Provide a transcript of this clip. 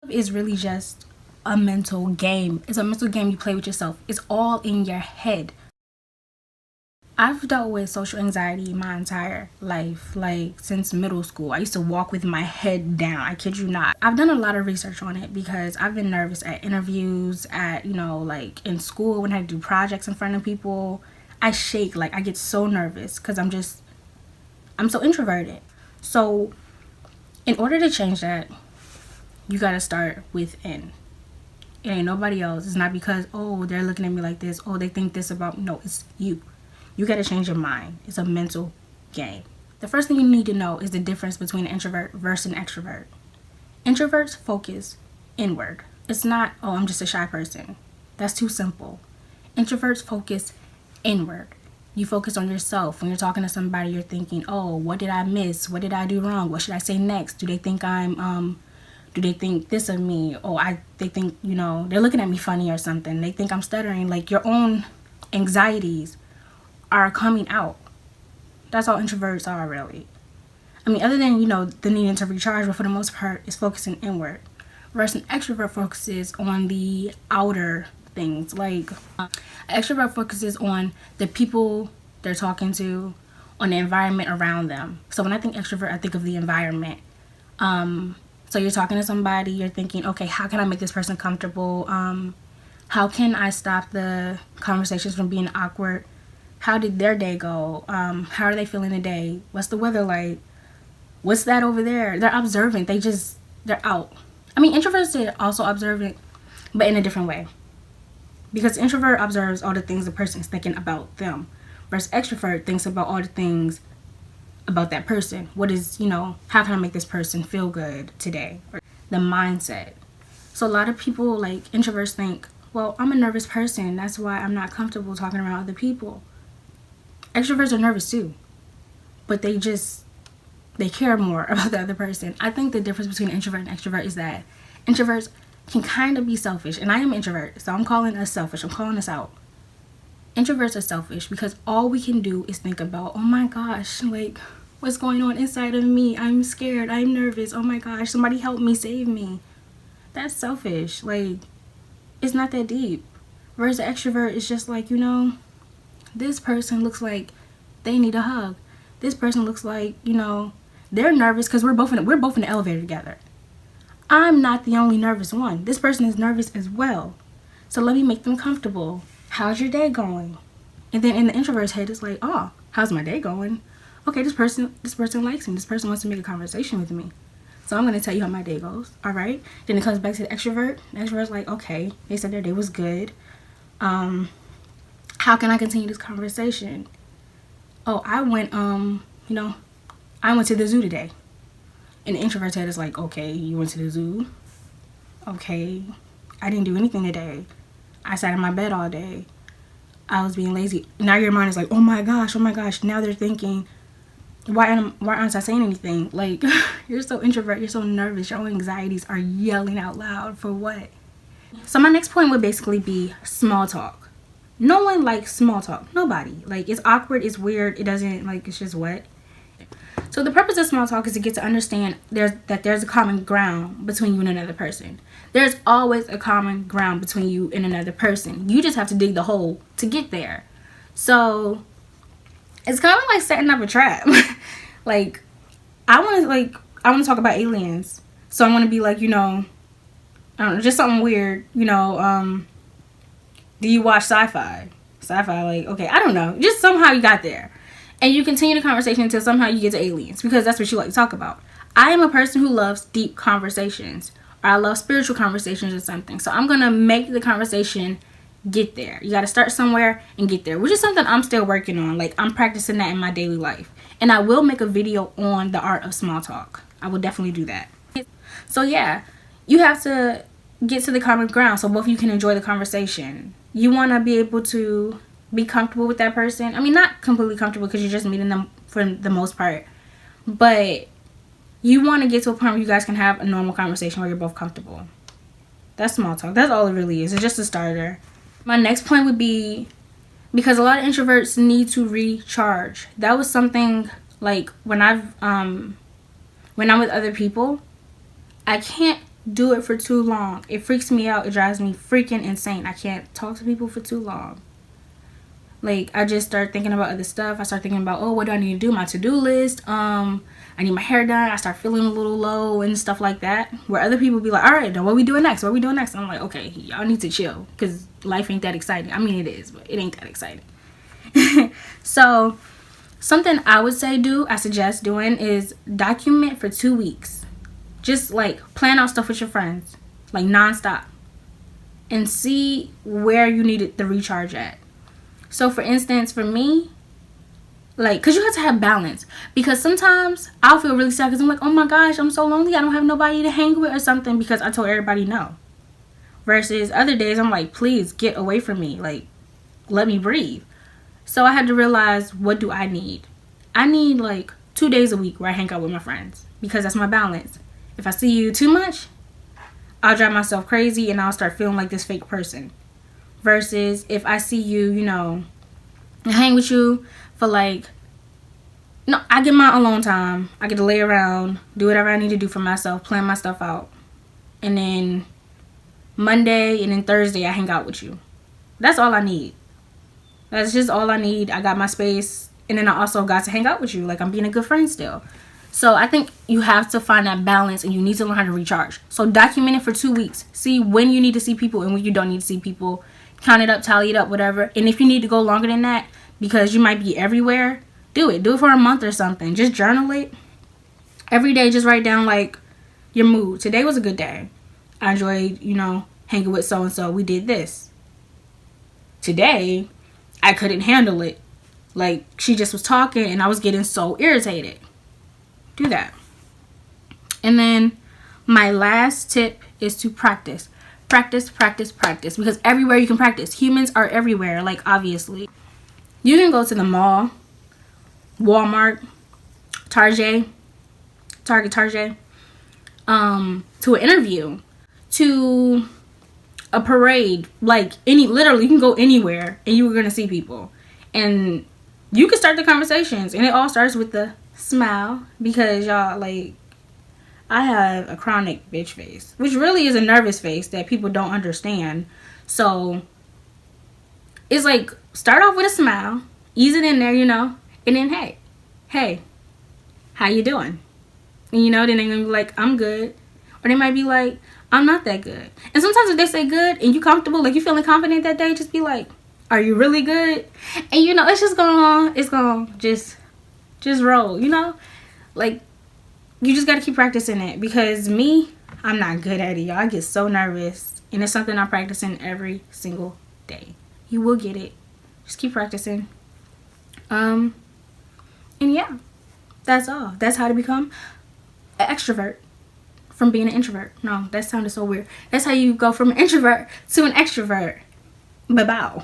Is really just a mental game. It's a mental game you play with yourself. It's all in your head. I've dealt with social anxiety my entire life, like since middle school. I used to walk with my head down. I kid you not. I've done a lot of research on it because I've been nervous at interviews, at, like in school when I do projects in front of people. I shake, like I get so nervous because I'm so introverted. So in order to change that, you gotta start within. It ain't nobody else. It's not because, oh, they're looking at me like this, oh, they think this about me. No, it's you. You gotta change your mind. It's a mental game. The first thing you need to know is the difference between an introvert versus an extrovert. Introverts focus inward. It's not, oh, I'm just a shy person. That's too simple. Introverts focus inward. You focus on yourself. When you're talking to somebody, you're thinking, oh, what did I miss? What did I do wrong? What should I say next? Do they think do they think this of me? Oh, they think, they're looking at me funny or something. They think I'm stuttering. Like, your own anxieties are coming out. That's all introverts are, really. I mean, other than, the needing to recharge, but for the most part, it's focusing inward. Whereas an extrovert focuses on the outer things. Like, an extrovert focuses on the people they're talking to, on the environment around them. So when I think extrovert, I think of the environment. So you're talking to somebody, you're thinking, okay, how can I make this person comfortable? How can I stop the conversations from being awkward? How did their day go? How are they feeling today? What's the weather like? What's that over there? They're observant. They're out. I mean, introverts are also observant, but in a different way. Because introvert observes all the things the person is thinking about them. Whereas extrovert thinks about all the things about that person. What is, how can I make this person feel good today? Or the mindset. So a lot of people, like introverts, think, well, I'm a nervous person. That's why I'm not comfortable talking around other people. Extroverts are nervous too. But they care more about the other person. I think the difference between an introvert and extrovert is that introverts can kind of be selfish. And I am an introvert, so I'm calling us selfish. I'm calling us out. Introverts are selfish because all we can do is think about, oh my gosh, like, what's going on inside of me? I'm scared. I'm nervous. Oh my gosh, somebody help me, save me. That's selfish. Like, it's not that deep. Whereas the extrovert is just like, this person looks like they need a hug. This person looks like, they're nervous because we're both in the elevator together. I'm not the only nervous one. This person is nervous as well. So let me make them comfortable. How's your day going? And then in the introvert's head, it's like, oh, how's my day going? Okay, this person likes me. This person wants to make a conversation with me. So I'm going to tell you how my day goes. All right. Then it comes back to the extrovert. The extrovert's like, okay, they said their day was good. How can I continue this conversation? Oh, I went to the zoo today. And the introvert's head is like, okay, you went to the zoo? Okay, I didn't do anything today. I sat in my bed all day. I was being lazy. Now your mind is like, oh my gosh. Now they're thinking, why aren't I saying anything? Like, you're so introvert, you're so nervous, your own anxieties are yelling out loud for what? So my next point would basically be small talk. No one likes small talk. Nobody. Like, it's awkward, it's weird, it doesn't, like, it's just what? So the purpose of small talk is to get to understand that there's a common ground between you and another person. There's always a common ground between you and another person. You just have to dig the hole to get there. So it's kind of like setting up a trap. Like, I want to talk about aliens. So I want to be like, I don't know, just something weird, do you watch sci-fi? Sci-fi, like, okay, I don't know. Just somehow you got there. And you continue the conversation until somehow you get to aliens, because that's what you like to talk about. I am a person who loves deep conversations, or I love spiritual conversations or something. So I'm going to make the conversation get there. You got to start somewhere and get there, which is something I'm still working on. Like, I'm practicing that in my daily life. And I will make a video on the art of small talk. I will definitely do that. So yeah, you have to get to the common ground so both of you can enjoy the conversation. You want to be able to be comfortable with that person. I mean, not completely comfortable because you're just meeting them for the most part, but you want to get to a point where you guys can have a normal conversation where you're both comfortable. That's small talk. That's all it really is. It's just a starter. My next point would be, because a lot of introverts need to recharge. That was something, like, when I'm with other people, I can't do it for too long. It freaks me out. It drives me freaking insane. I can't talk to people for too long. Like, I just start thinking about other stuff. I start thinking about, oh, what do I need to do? My to-do list. I need my hair done. I start feeling a little low and stuff like that. Where other people be like, all right, then what we doing next? What we doing next? And I'm like, okay, y'all need to chill. Because life ain't that exciting. I mean, it is, but it ain't that exciting. So, something I would say I suggest doing is document for 2 weeks. Just, like, plan out stuff with your friends. Like, nonstop. And see where you need the recharge at. So, for instance, for me, like, because you have to have balance. Because sometimes I'll feel really sad because I'm like, oh my gosh, I'm so lonely. I don't have nobody to hang with or something because I told everybody no. Versus other days, I'm like, please get away from me. Like, let me breathe. So I had to realize, what do I need? I need, like, 2 days a week where I hang out with my friends. Because that's my balance. If I see you too much, I'll drive myself crazy and I'll start feeling like this fake person. Versus if I see you, you know, hang with you for like, no, I get my alone time. I get to lay around, do whatever I need to do for myself, plan my stuff out. And then Monday and then Thursday I hang out with you. That's all I need. That's just all I need. I got my space. And then I also got to hang out with you. Like, I'm being a good friend still. So I think you have to find that balance and you need to learn how to recharge. So document it for 2 weeks. See when you need to see people and when you don't need to see people. Count it up, tally it up, whatever. And if you need to go longer than that because you might be everywhere, do it. Do it for a month or something. Just journal it. Every day, just write down, like, your mood. Today was a good day. I enjoyed, you know, hanging with so-and-so. We did this. Today, I couldn't handle it. Like, she just was talking and I was getting so irritated. Do that. And then my last tip is to practice. Practice, practice, practice. Because everywhere you can practice. Humans are everywhere, like, obviously. You can go to the mall, Walmart, Target, to an interview, to a parade, like, literally, you can go anywhere and you're going to see people. And you can start the conversations. And it all starts with the smile. Because, y'all, like, I have a chronic bitch face, which really is a nervous face that people don't understand. So it's like, start off with a smile, ease it in there, you know, and then, hey, how you doing? And, you know, then they're gonna be like, I'm good. Or they might be like, I'm not that good. And sometimes if they say good and you comfortable, like you feeling confident that day, just be like, are you really good? And, you know, it's just gonna just roll, you know, like, you just got to keep practicing it. Because me, I'm not good at it, y'all. I get so nervous. And it's something I'm practicing every single day. You will get it. Just keep practicing. And yeah, that's all. That's how to become an extrovert from being an introvert. No, that sounded so weird. That's how you go from an introvert to an extrovert. Bye-bye.